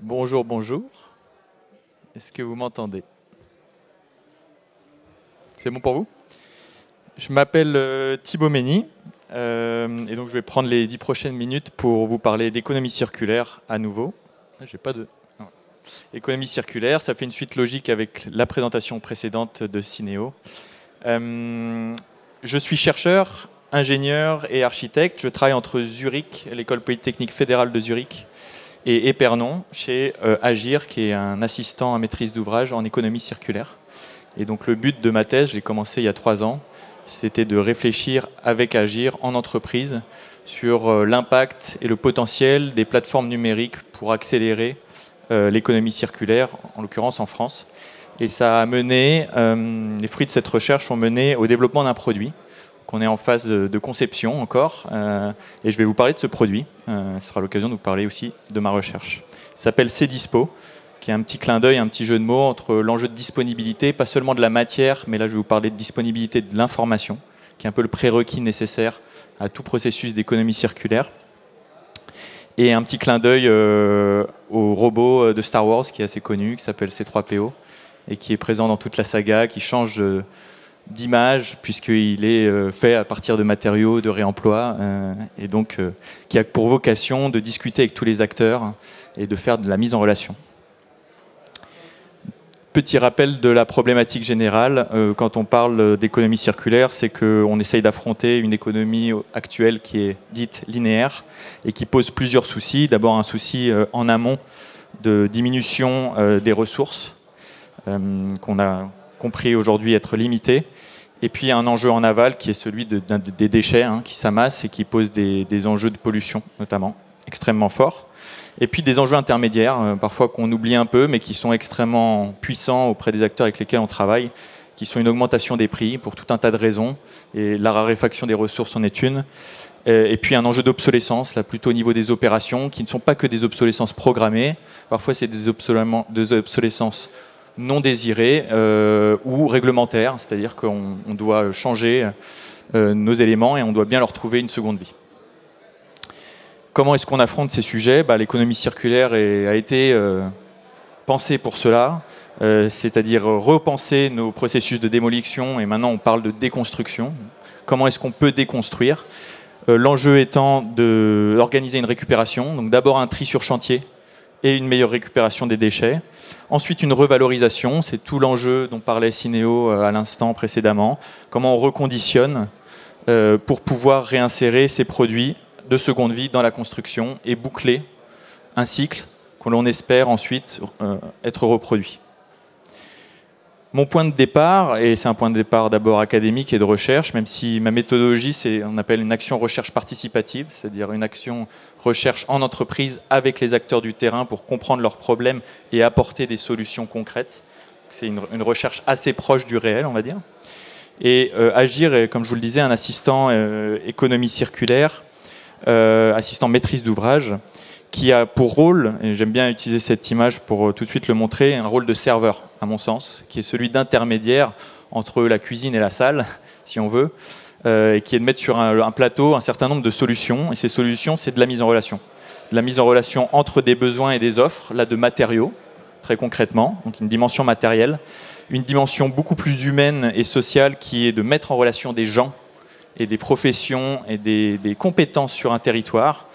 Bonjour, bonjour. Est-ce que vous m'entendez? C'est bon pour vous? Je m'appelle Thibaut Mény et donc je vais prendre les 10 prochaines minutes pour vous parler d'économie circulaire à nouveau. J'ai pas de... non. Économie circulaire, ça fait une suite logique avec la présentation précédente de Synéo. Je suis chercheur, ingénieur et architecte. Je travaille entre Zurich, l'école polytechnique fédérale de Zurich, et Épernon, chez Agir, qui est un assistant à maîtrise d'ouvrage en économie circulaire. Et donc le but de ma thèse, je l'ai commencé il y a 3 ans, c'était de réfléchir avec Agir en entreprise sur l'impact et le potentiel des plateformes numériques pour accélérer l'économie circulaire, en l'occurrence en France. Et ça a mené, les fruits de cette recherche ont mené au développement d'un produit qu'on est en phase de conception encore, et je vais vous parler de ce produit. Ce sera l'occasion de vous parler aussi de ma recherche. Il s'appelle Cdispo, qui est un petit clin d'œil, un petit jeu de mots entre l'enjeu de disponibilité, pas seulement de la matière, mais là je vais vous parler de disponibilité de l'information, qui est un peu le prérequis nécessaire à tout processus d'économie circulaire. Et un petit clin d'œil au robot de Star Wars, qui est assez connu, qui s'appelle C3PO, et qui est présent dans toute la saga, qui change d'image, puisqu'il est fait à partir de matériaux de réemploi, et donc qui a pour vocation de discuter avec tous les acteurs et de faire de la mise en relation. Petit rappel de la problématique générale, quand on parle d'économie circulaire, c'est qu'on essaye d'affronter une économie actuelle qui est dite linéaire et qui pose plusieurs soucis. D'abord un souci en amont de diminution des ressources, qu'on a compris aujourd'hui être limité. Et puis un enjeu en aval qui est celui des déchets qui s'amassent et qui posent des enjeux de pollution notamment extrêmement forts. Et puis des enjeux intermédiaires, parfois qu'on oublie un peu, mais qui sont extrêmement puissants auprès des acteurs avec lesquels on travaille, qui sont une augmentation des prix pour tout un tas de raisons, et la raréfaction des ressources en est une. Et puis un enjeu d'obsolescence, là plutôt au niveau des opérations, qui ne sont pas que des obsolescences programmées, parfois c'est des obsolescences non désirées ou réglementaires, c'est-à-dire qu'on doit changer nos éléments et on doit bien leur trouver une seconde vie. Comment est-ce qu'on affronte ces sujets? L'économie circulaire a été pensée pour cela, c'est-à-dire repenser nos processus de démolition, et maintenant on parle de déconstruction. Comment est-ce qu'on peut déconstruire? L'enjeu étant d'organiser une récupération, donc d'abord un tri sur chantier et une meilleure récupération des déchets. Ensuite, une revalorisation, c'est tout l'enjeu dont parlait Synéo à l'instant précédemment. Comment on reconditionne pour pouvoir réinsérer ces produits de seconde vie dans la construction et boucler un cycle que l'on espère ensuite être reproduit. Mon point de départ, et c'est un point de départ d'abord académique et de recherche, même si ma méthodologie, on appelle une action recherche participative, c'est-à-dire une action recherche en entreprise avec les acteurs du terrain pour comprendre leurs problèmes et apporter des solutions concrètes. C'est une recherche assez proche du réel, on va dire. Et Agir est, comme je vous le disais, un assistant économie circulaire, assistant maîtrise d'ouvrage, qui a pour rôle, et j'aime bien utiliser cette image pour tout de suite le montrer, un rôle de serveur, à mon sens, qui est celui d'intermédiaire entre la cuisine et la salle, si on veut, et qui est de mettre sur un plateau un certain nombre de solutions. Et ces solutions, c'est de la mise en relation. De la mise en relation entre des besoins et des offres, là de matériaux, très concrètement, donc une dimension matérielle, une dimension beaucoup plus humaine et sociale qui est de mettre en relation des gens et des professions et des compétences sur un territoire,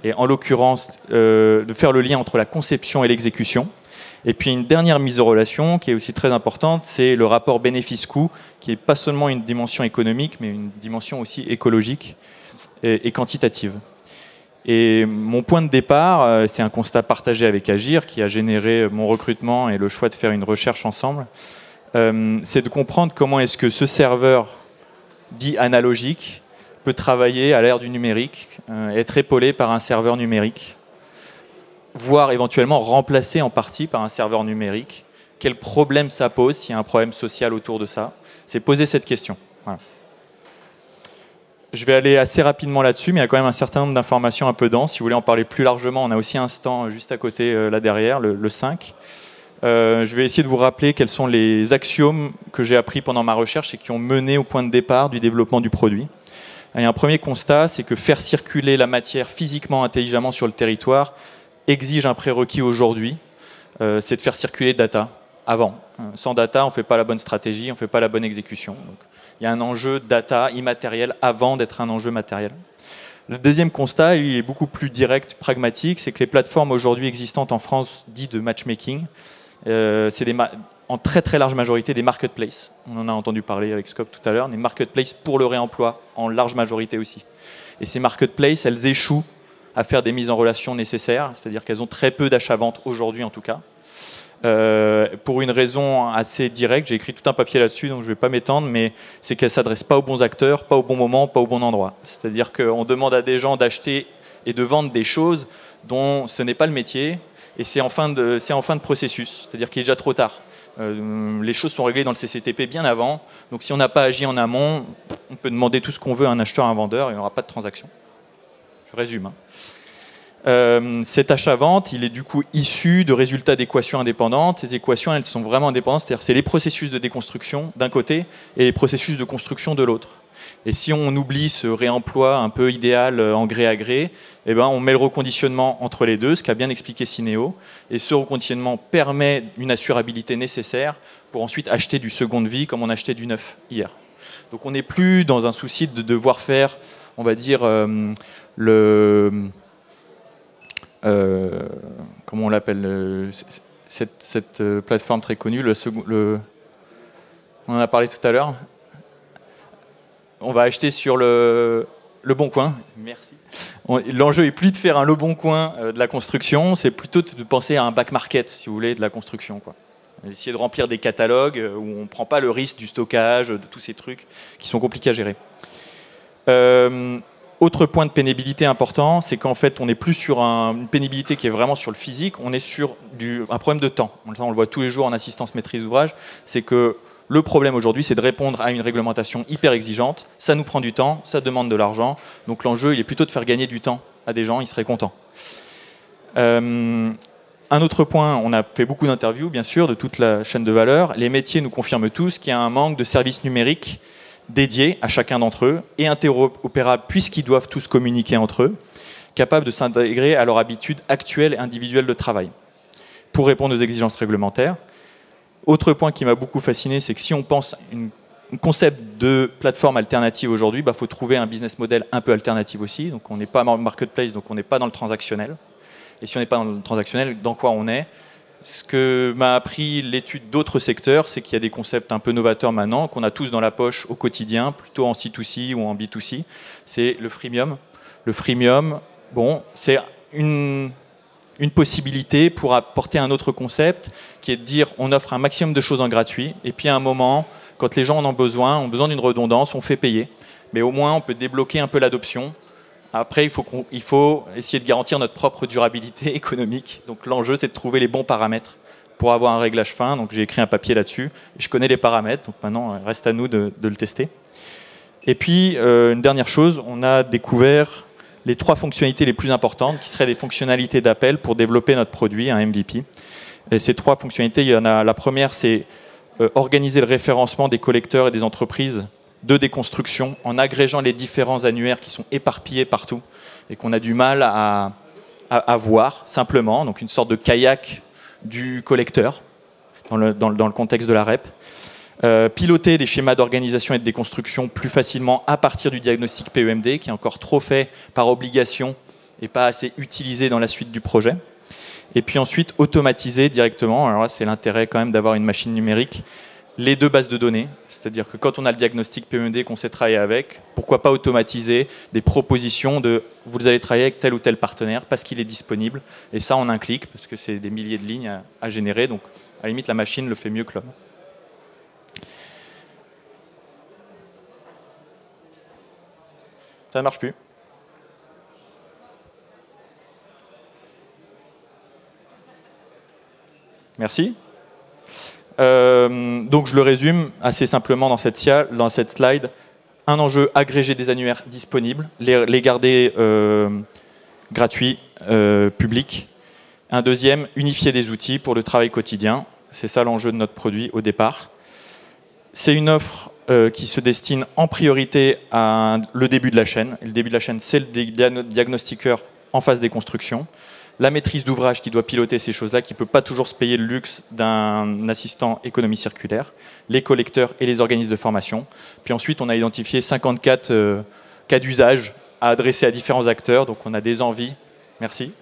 et en l'occurrence de faire le lien entre la conception et l'exécution. Et puis une dernière mise en relation qui est aussi très importante, c'est le rapport bénéfice-coût, qui n'est pas seulement une dimension économique, mais une dimension aussi écologique et quantitative. Et mon point de départ, c'est un constat partagé avec Agir, qui a généré mon recrutement et le choix de faire une recherche ensemble, c'est de comprendre comment est-ce que ce serveur dit analogique peut travailler à l'ère du numérique, être épaulé par un serveur numérique, voire éventuellement remplacé en partie par un serveur numérique. Quel problème ça pose, s'il y a un problème social autour de ça? C'est poser cette question. Voilà. Je vais aller assez rapidement là-dessus, mais il y a quand même un certain nombre d'informations un peu denses. Si vous voulez en parler plus largement, on a aussi un stand juste à côté, là derrière, le 5. Je vais essayer de vous rappeler quels sont les axiomes que j'ai appris pendant ma recherche et qui ont mené au point de départ du développement du produit. Et un premier constat, c'est que faire circuler la matière physiquement, intelligemment sur le territoire exige un prérequis aujourd'hui, c'est de faire circuler data avant. Sans data, on ne fait pas la bonne stratégie, on ne fait pas la bonne exécution. Donc, il y a un enjeu data immatériel avant d'être un enjeu matériel. Le deuxième constat, il est beaucoup plus direct, pragmatique, c'est que les plateformes aujourd'hui existantes en France, dites de matchmaking, c'est en très très large majorité des marketplaces. On en a entendu parler avec Scope tout à l'heure, des marketplaces pour le réemploi en large majorité aussi. Et ces marketplaces, elles échouent à faire des mises en relation nécessaires, c'est-à-dire qu'elles ont très peu d'achats-ventes aujourd'hui en tout cas. Pour une raison assez directe, j'ai écrit tout un papier là-dessus, donc je ne vais pas m'étendre, mais c'est qu'elles ne s'adressent pas aux bons acteurs, pas au bon moment, pas au bon endroit. C'est-à-dire qu'on demande à des gens d'acheter et de vendre des choses dont ce n'est pas le métier, et c'est en fin de processus, c'est-à-dire qu'il est déjà trop tard. Les choses sont réglées dans le CCTP bien avant, donc si on n'a pas agi en amont, on peut demander tout ce qu'on veut à un acheteur, à un vendeur, et il n'y aura pas de transaction. Je résume. Cet achat-vente, il est du coup issu de résultats d'équations indépendantes. Ces équations, elles sont vraiment indépendantes, c'est-à-dire c'est les processus de déconstruction d'un côté et les processus de construction de l'autre. Et si on oublie ce réemploi un peu idéal en gré à gré, eh ben on met le reconditionnement entre les deux, ce qu'a bien expliqué Synéo. Et ce reconditionnement permet une assurabilité nécessaire pour ensuite acheter du seconde vie comme on achetait du neuf hier. Donc on n'est plus dans un souci de devoir faire, on va dire, comment on l'appelle, cette plateforme très connue, on en a parlé tout à l'heure. On va acheter sur le Bon Coin. Merci. L'enjeu est plus de faire un Le Bon Coin de la construction, c'est plutôt de penser à un back market, si vous voulez, de la construction, quoi. Essayer de remplir des catalogues où on ne prend pas le risque du stockage, de tous ces trucs qui sont compliqués à gérer. Autre point de pénibilité important, c'est qu'en fait, on n'est plus sur une pénibilité qui est vraiment sur le physique, on est sur un problème de temps. On le voit tous les jours en assistance maîtrise d'ouvrage, c'est que le problème aujourd'hui, c'est de répondre à une réglementation hyper exigeante. Ça nous prend du temps, ça demande de l'argent. Donc l'enjeu, il est plutôt de faire gagner du temps à des gens, ils seraient contents. Un autre point, on a fait beaucoup d'interviews, bien sûr, de toute la chaîne de valeur. Les métiers nous confirment tous qu'il y a un manque de services numériques dédiés à chacun d'entre eux et interopérables puisqu'ils doivent tous communiquer entre eux, capables de s'intégrer à leur habitude actuelle et individuelle de travail pour répondre aux exigences réglementaires. Autre point qui m'a beaucoup fasciné, c'est que si on pense un concept de plateforme alternative aujourd'hui, il faut trouver un business model un peu alternatif aussi. Donc on n'est pas dans le marketplace, donc on n'est pas dans le transactionnel. Et si on n'est pas dans le transactionnel, dans quoi on est? Ce que m'a appris l'étude d'autres secteurs, c'est qu'il y a des concepts un peu novateurs maintenant, qu'on a tous dans la poche au quotidien, plutôt en C2C ou en B2C. C'est le freemium. Le freemium, bon, c'est une possibilité pour apporter un autre concept qui est de dire on offre un maximum de choses en gratuit et puis à un moment, quand les gens en ont besoin d'une redondance, on fait payer. Mais au moins, on peut débloquer un peu l'adoption. Après, il faut essayer de garantir notre propre durabilité économique. Donc l'enjeu, c'est de trouver les bons paramètres pour avoir un réglage fin. Donc j'ai écrit un papier là-dessus. Je connais les paramètres, donc maintenant, il reste à nous de le tester. Et puis, une dernière chose, on a découvert les 3 fonctionnalités les plus importantes, qui seraient des fonctionnalités d'appel pour développer notre produit, un MVP. Et ces 3 fonctionnalités, il y en a, la première, c'est organiser le référencement des collecteurs et des entreprises de déconstruction en agrégeant les différents annuaires qui sont éparpillés partout et qu'on a du mal à voir simplement, donc une sorte de kayak du collecteur dans le contexte de la REP. Piloter des schémas d'organisation et de déconstruction plus facilement à partir du diagnostic PEMD qui est encore trop fait par obligation et pas assez utilisé dans la suite du projet. Et puis ensuite automatiser directement, alors là c'est l'intérêt quand même d'avoir une machine numérique, les 2 bases de données, c'est-à-dire que quand on a le diagnostic PEMD qu'on sait travailler avec, pourquoi pas automatiser des propositions de vous allez travailler avec tel ou tel partenaire parce qu'il est disponible, et ça en un clic, parce que c'est des milliers de lignes à générer, donc à la limite la machine le fait mieux que l'homme. Ça ne marche plus. Merci. Donc je le résume assez simplement dans cette slide. Un enjeu, agréger des annuaires disponibles, les garder gratuits, publics. Un deuxième, unifier des outils pour le travail quotidien. C'est ça l'enjeu de notre produit au départ. C'est une offre qui se destine en priorité à le début de la chaîne. Le début de la chaîne, c'est le diagnostiqueur en phase des constructions. la maîtrise d'ouvrage qui doit piloter ces choses-là, qui ne peut pas toujours se payer le luxe d'un assistant économie circulaire, les collecteurs et les organismes de formation. Puis ensuite, on a identifié 54 cas d'usage à adresser à différents acteurs. Donc on a des envies, merci,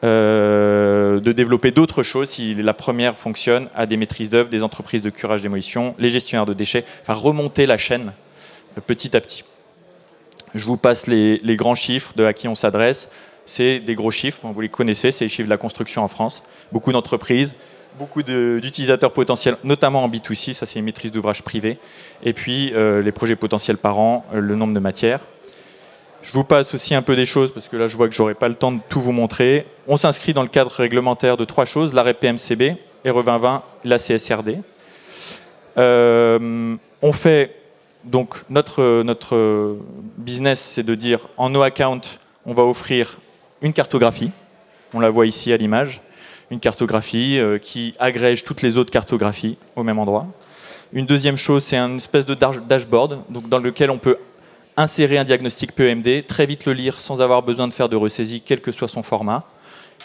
de développer d'autres choses si la première fonctionne, à des maîtrises d'œuvre, des entreprises de curage démolition, les gestionnaires de déchets, enfin remonter la chaîne petit à petit. Je vous passe les grands chiffres à qui on s'adresse. C'est des gros chiffres, vous les connaissez, c'est les chiffres de la construction en France. Beaucoup d'entreprises, beaucoup d'utilisateurs potentiels, notamment en B2C, ça c'est une maîtrise d'ouvrage privée. Et puis les projets potentiels par an, le nombre de matières. Je vous passe aussi un peu des choses, parce que là je vois que je n'aurai pas le temps de tout vous montrer. On s'inscrit dans le cadre réglementaire de 3 choses, l'arrêt PMCB, RE 2020, la CSRD. On fait, donc notre business, c'est de dire, en no account, on va offrir une cartographie, on la voit ici à l'image, une cartographie qui agrège toutes les autres cartographies au même endroit. Une deuxième chose, c'est une espèce de dashboard donc dans lequel on peut insérer un diagnostic PEMD, très vite le lire sans avoir besoin de faire de ressaisie, quel que soit son format,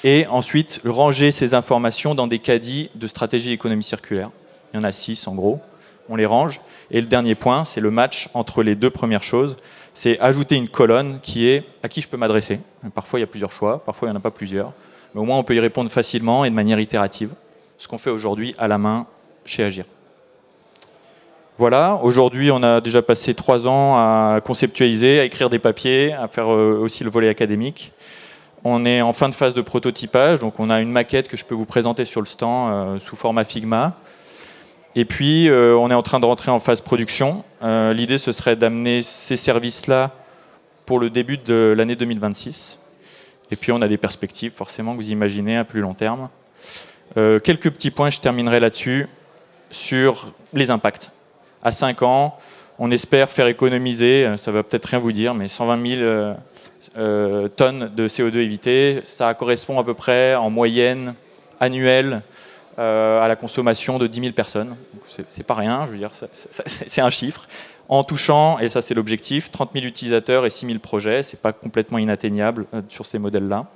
et ensuite ranger ces informations dans des caddies de stratégie économie circulaire. Il y en a 6 en gros, on les range. Et le dernier point, c'est le match entre les deux premières choses. C'est ajouter une colonne qui est à qui je peux m'adresser. Parfois, il y a plusieurs choix, parfois, il n'y en a pas plusieurs. Mais au moins, on peut y répondre facilement et de manière itérative. Ce qu'on fait aujourd'hui à la main chez Agir. Voilà, aujourd'hui, on a déjà passé 3 ans à conceptualiser, à écrire des papiers, à faire aussi le volet académique. On est en fin de phase de prototypage, donc on a une maquette que je peux vous présenter sur le stand sous format Figma. Et puis, on est en train de rentrer en phase production. L'idée, ce serait d'amener ces services-là pour le début de l'année 2026. Et puis, on a des perspectives, forcément, que vous imaginez à plus long terme. Quelques petits points, je terminerai là-dessus, sur les impacts. À 5 ans, on espère faire économiser, ça va peut-être rien vous dire, mais 120 000 tonnes de CO2 évitées. Ça correspond à peu près, en moyenne annuelle, à la consommation de 10 000 personnes. C'est pas rien, je veux dire, c'est un chiffre. En touchant, et ça c'est l'objectif, 30 000 utilisateurs et 6 000 projets, c'est pas complètement inatteignable sur ces modèles-là.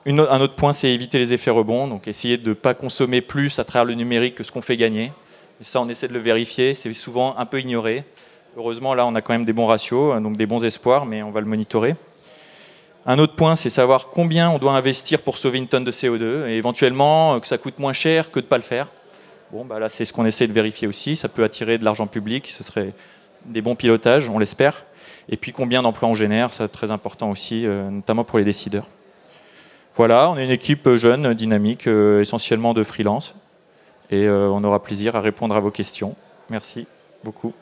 Un autre point, c'est éviter les effets rebonds, donc essayer de ne pas consommer plus à travers le numérique que ce qu'on fait gagner. Et ça, on essaie de le vérifier, c'est souvent un peu ignoré. Heureusement, là, on a quand même des bons ratios, donc des bons espoirs, mais on va le monitorer. Un autre point, c'est savoir combien on doit investir pour sauver une tonne de CO2, et éventuellement que ça coûte moins cher que de ne pas le faire. Bon, bah là, c'est ce qu'on essaie de vérifier aussi. Ça peut attirer de l'argent public, ce serait des bons pilotages, on l'espère. Et puis combien d'emplois on génère, c'est très important aussi, notamment pour les décideurs. Voilà, on est une équipe jeune, dynamique, essentiellement de freelance. Et on aura plaisir à répondre à vos questions. Merci beaucoup.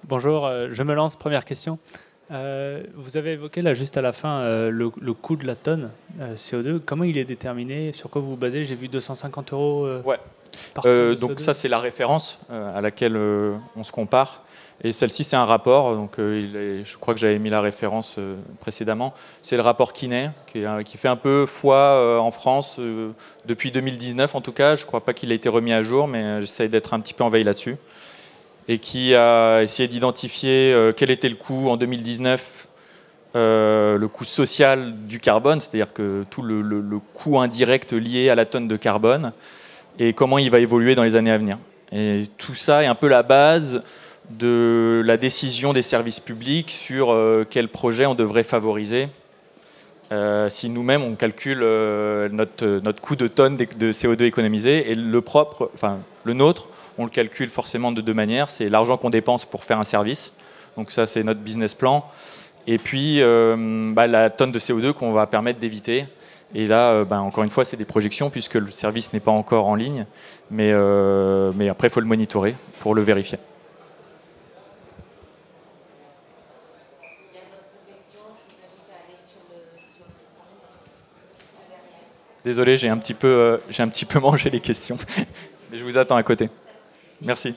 Bonjour, je me lance, première question. Vous avez évoqué là juste à la fin le coût de la tonne CO2. Comment il est déterminé? Sur quoi vous vous basez? J'ai vu 250 € ouais. par tonne de CO2. Donc ça c'est la référence à laquelle on se compare. Et celle-ci c'est un rapport, donc je crois que j'avais mis la référence précédemment. C'est le rapport Kinet qui fait un peu foi en France depuis 2019 en tout cas. Je ne crois pas qu'il ait été remis à jour, mais j'essaie d'être un petit peu en veille là-dessus. Et qui a essayé d'identifier quel était le coût en 2019, le coût social du carbone, c'est-à-dire que tout le coût indirect lié à la tonne de carbone, et comment il va évoluer dans les années à venir. Et tout ça est un peu la base de la décision des services publics sur quel projet on devrait favoriser. Si nous-mêmes on calcule notre coût de tonne de CO2 économisé, et le nôtre, on le calcule forcément de deux manières. C'est l'argent qu'on dépense pour faire un service. Donc ça, c'est notre business plan. Et puis, la tonne de CO2 qu'on va permettre d'éviter. Et là, encore une fois, c'est des projections puisque le service n'est pas encore en ligne. Mais après, il faut le monitorer pour le vérifier. Désolé, j'ai un petit peu mangé les questions. Mais je vous attends à côté. Merci.